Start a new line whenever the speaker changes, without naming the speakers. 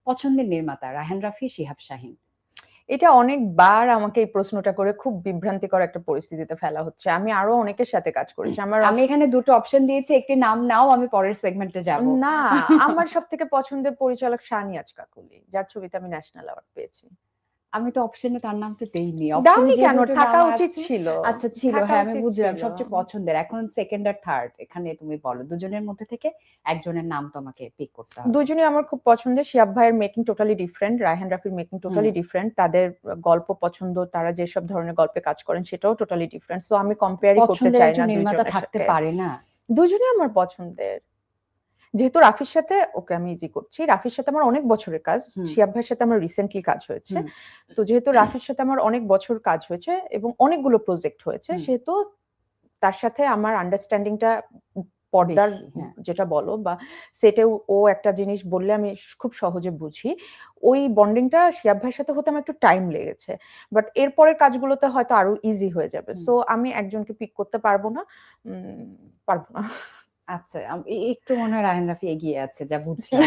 পছন্দের নির্মাতা রায়হান রাফি, শিহাব শাহীন?
এটা অনেকবার আমাকে এই প্রশ্নটা করে খুব বিভ্রান্তিকর একটা পরিস্থিতিতে ফেলা হচ্ছে। আমি আরো অনেকের সাথে কাজ করেছি।
আমি এখানে দুটো অপশন দিয়েছি, একটি নাম নাও, আমি পরের সেগমেন্টে যাব।
না, আমার সবথেকে পছন্দের পরিচালক শাহনিয়াজ কাকুলি, যার ছবিতে আমি ন্যাশনাল অ্যাওয়ার্ড পেয়েছি।
আমি তো অপশনে তার নাম তো দেইনি,
দাওনি
যে
কেন?
দুটো
থাকা
নাম
উচিত
আছে।
ছিল।
আচ্ছা ছিল,
থাকা
হ্যাঁ আমি
উচিত
বুঝলাম।
ছিল।
সবচেয়ে পছন্দের এখন সেকেন্ড আর থার্ড, এখানে তুমি বলো দুজনের মধ্যে থেকে একজনের নাম তোমাকে পিক করতে হবে।
দুজনই আমার খুব পছন্দের। শিহাব ভাইয়ের মেকিং টোটালি ডিফারেন্ট, রায়হান রাফির মেকিং টোটালি ডিফারেন্ট। তাদের গল্প পছন্দ, তারা যেসব ধরনের গল্পে কাজ করেন সেটাও টোটালি ডিফারেন্ট। সো আমি কম্পেয়ারই করতে
পছন্দের
চাই
একজন
না
নির্মাতা
দুইজনের
থাকতে
সাথে।
পারে না?
দুজনই আমার পছন্দের। যেহেতু রাফির সাথে, ওকে আমি ইজি করছি, রাফির সাথে আমার অনেক বছরের কাজ, শিহাব ভাইয়ের সাথে আমার রিসেন্টলি কাজ হয়েছে। তো যেহেতু রাফির সাথে আমার অনেক বছর কাজ হয়েছে এবং অনেকগুলো প্রজেক্ট হয়েছে, সেহেতু তার সাথে আমার আন্ডারস্ট্যান্ডিংটা পর্দার যেটা বলো বা সেটে ও একটা জিনিস বললে আমি খুব সহজে বুঝি, ওই বন্ডিংটা শিহাব ভাইয়ের সাথে হতে আমার একটু টাইম লেগেছে। বাট এরপরের কাজগুলোতে হয়তো আরো ইজি হয়ে যাবে। সো আমি একজনকে পিক করতে পারবো না।
আচ্ছা, একটু মনে হয় রায়হান রাফি এগিয়ে আছে যা বুঝলাম।